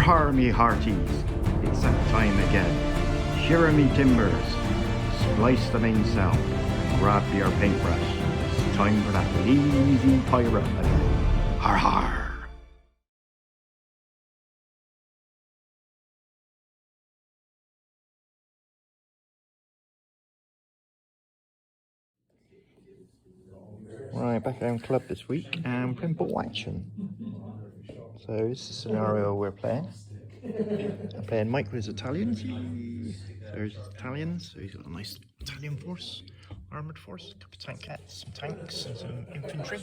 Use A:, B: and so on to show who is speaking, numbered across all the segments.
A: har, me hearties, it's that time again. Shear me timbers, splice the mainsail, grab your paintbrush. It's time for that lazy pirate life. Har har! Right, back at home club this week and playing ball action. So this is the scenario we're playing. I'm playing Mike with his Italians. So there's his Italians, so he's got a nice Italian force, armoured force, a couple of tankettes, some tanks and some infantry.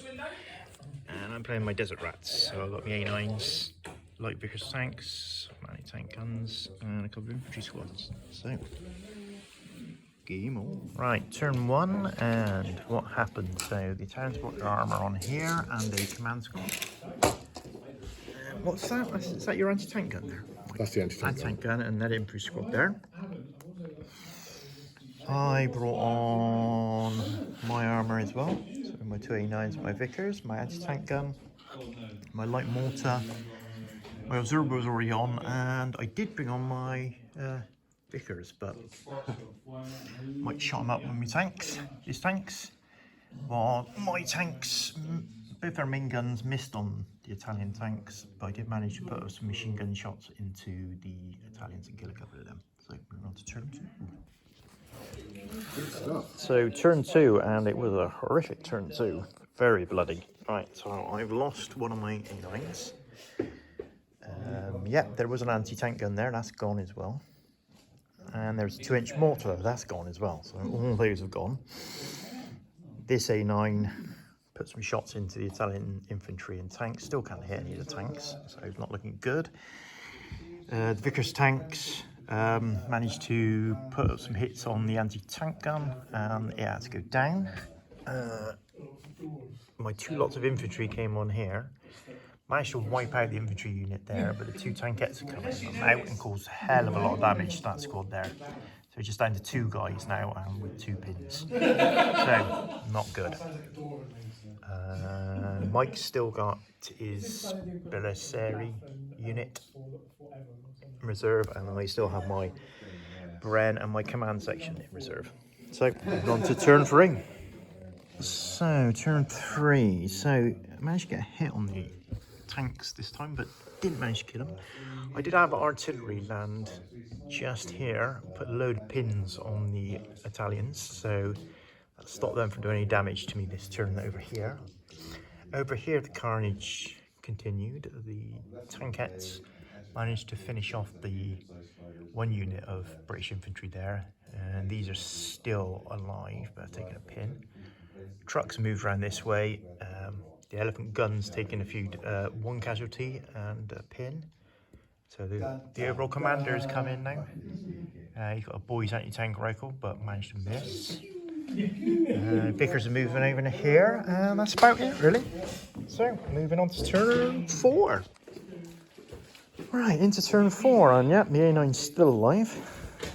A: And I'm playing my desert rats, so I've got my A9s, light Vickers tanks, anti-tank guns, and a couple of infantry squads. So, game on. Right, turn one, and what happened? So the Italians brought their armour on here, and a command squad. What's that? Is that your anti-tank gun there?
B: That's the
A: anti-tank gun, and that infantry squad there. I brought on my armour as well, so my two A9s, my Vickers, my anti-tank gun, my light mortar, my observer was already on, and I did bring on my Vickers, but Mike shot him up with my tanks, his tanks, while my tanks, both our main guns missed on the Italian tanks, but I did manage to put some machine gun shots into the Italians and kill a couple of them. So moving on to turn two. So turn two, and it was a horrific turn two, very bloody. Right, so I've lost one of my A9s. Yep, there was an anti-tank gun there, that's gone as well. And there's a 2-inch mortar, that's gone as well. So all those have gone. This A9 put some shots into the Italian infantry and tanks, still can't hit any of the tanks, so it's not looking good. The Vickers tanks managed to put up some hits on the anti-tank gun, and it had to go down. My two lots of infantry came on here, managed to wipe out the infantry unit there, but the two tankettes are coming out and caused a hell of a lot of damage to that squad there. So we're just down to two guys now, and with 2 pins. So, not good. Mike's still got his Belisari unit in reserve, and I still have my Bren and my command section in reserve. So, moving on to turn 3. So, turn 3. So, I managed to get a hit on the tanks this time, but didn't manage to kill them. I did have artillery land just here, put a load of pins on the Italians, so that stopped them from doing any damage to me this turn over here. Over here the carnage continued. The tankettes managed to finish off the one unit of British infantry there, and these are still alive but taking a pin. Trucks moved around this way. The elephant gun's taken a few, one casualty and a pin. So the overall commander has come in now. He's got a boy's anti-tank rifle, but managed to miss. Vickers are moving over to here, and that's about it, really. So, moving on to turn 4. Right, into turn 4, and yep, the A9's still alive,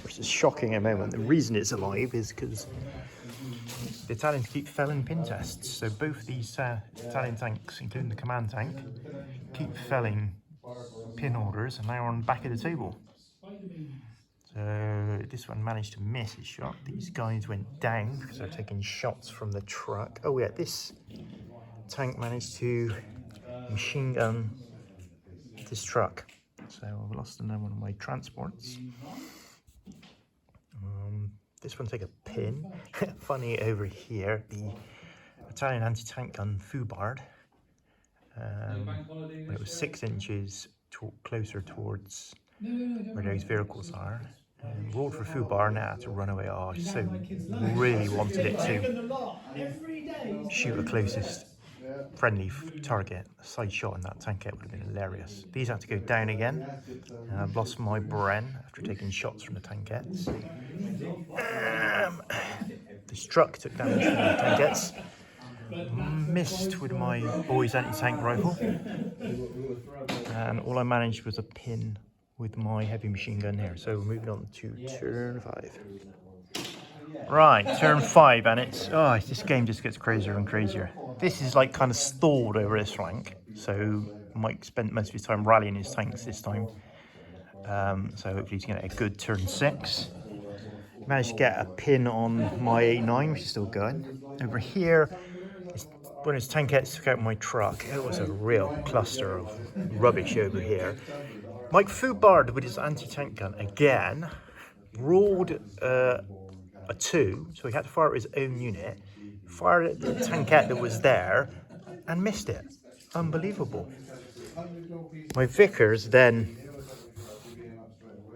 A: which is shocking at the moment. The reason it's alive is because the Italians keep failing pin tests. So both these Italian tanks, including the command tank, keep failing pin orders, and now we're on the back of the table. So this one managed to miss his shot. These guys went down because they're taking shots from the truck. Oh yeah, this tank managed to machine gun this truck. So I've lost another one of my transports. This one take a pin. Funny over here, the Italian anti-tank gun Fubard. When it was 6 inches closer towards where those vehicles are, rolled for Fubard and had to run away. Oh, I so really wanted it to shoot the closest friendly target. A side shot in that tankette would have been hilarious. These had to go down again. I've lost my Bren after taking shots from the tankettes. This truck took damage from the tankettes. Missed with my boy's anti-tank rifle, and all I managed was a pin with my heavy machine gun here. So we're moving on to turn 5. Right, turn 5, and this game just gets crazier and crazier. This is like kind of stalled over this flank, so Mike spent most of his time rallying his tanks this time So hopefully he's going to get a good turn 6. Managed to get a pin on my A9, which is still going. Over here, when his tankettes took out my truck, it was a real cluster of rubbish over here. Mike Fubard with his anti-tank gun again rolled a 2, so he had to fire at his own unit, fired at the tankette that was there, and missed it. Unbelievable. My Vickers then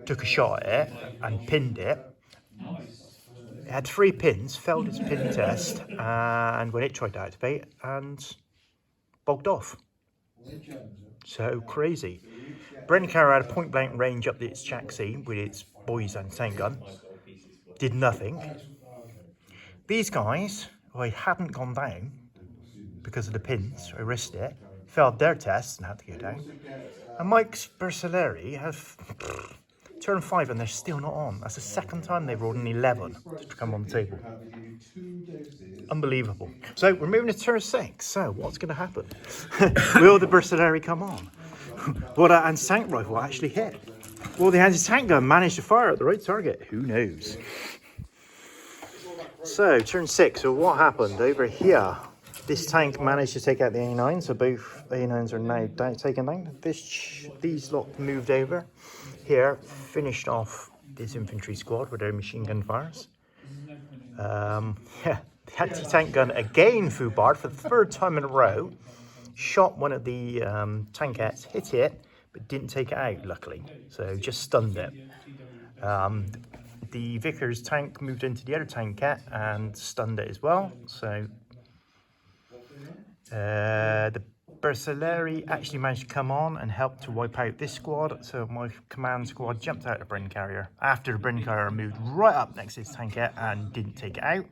A: took a shot at it and pinned it. It had 3 pins, failed its pin test, and when it tried to activate, and bogged off. So crazy. Bren Carrier had a point blank range up its chassis with its boys and tank gun. Did nothing. These guys, who I hadn't gone down because of the pins, I risked it, failed their tests and had to go down. And Mike's Bersaleri have turn 5 and they're still not on. That's the second time they've rolled an 11 to come on the table. Unbelievable. So we're moving to turn 6. So what's going to happen? Will the Bersaleri come on? Will that anti-tank rifle actually hit? Will the anti-tank gun manage to fire at the right target? Who knows? So turn 6. So what happened over here? This tank managed to take out the A9, so both A9s are now taken down. These lot moved over. Here, finished off this infantry squad with their machine gun fires. Yeah, the anti-tank gun again, Fubard, for the 3rd time in a row. Shot one of the tankettes, hit it, but didn't take it out, luckily. So just stunned it. The Vickers tank moved into the other tankette and stunned it as well. So the Bersaleri actually managed to come on and help to wipe out this squad. So my command squad jumped out of the Bren Carrier after the Bren Carrier moved right up next to his tankette and didn't take it out.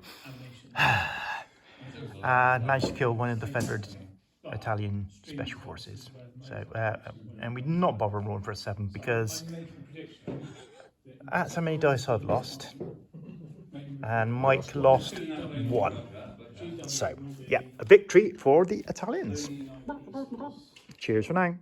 A: And managed to kill one of the feathered Italian special forces. So and we did not bother rolling for a 7 because that's how many dice I've lost. And Mike lost 1. So, yeah, a victory for the Italians. Cheers for now.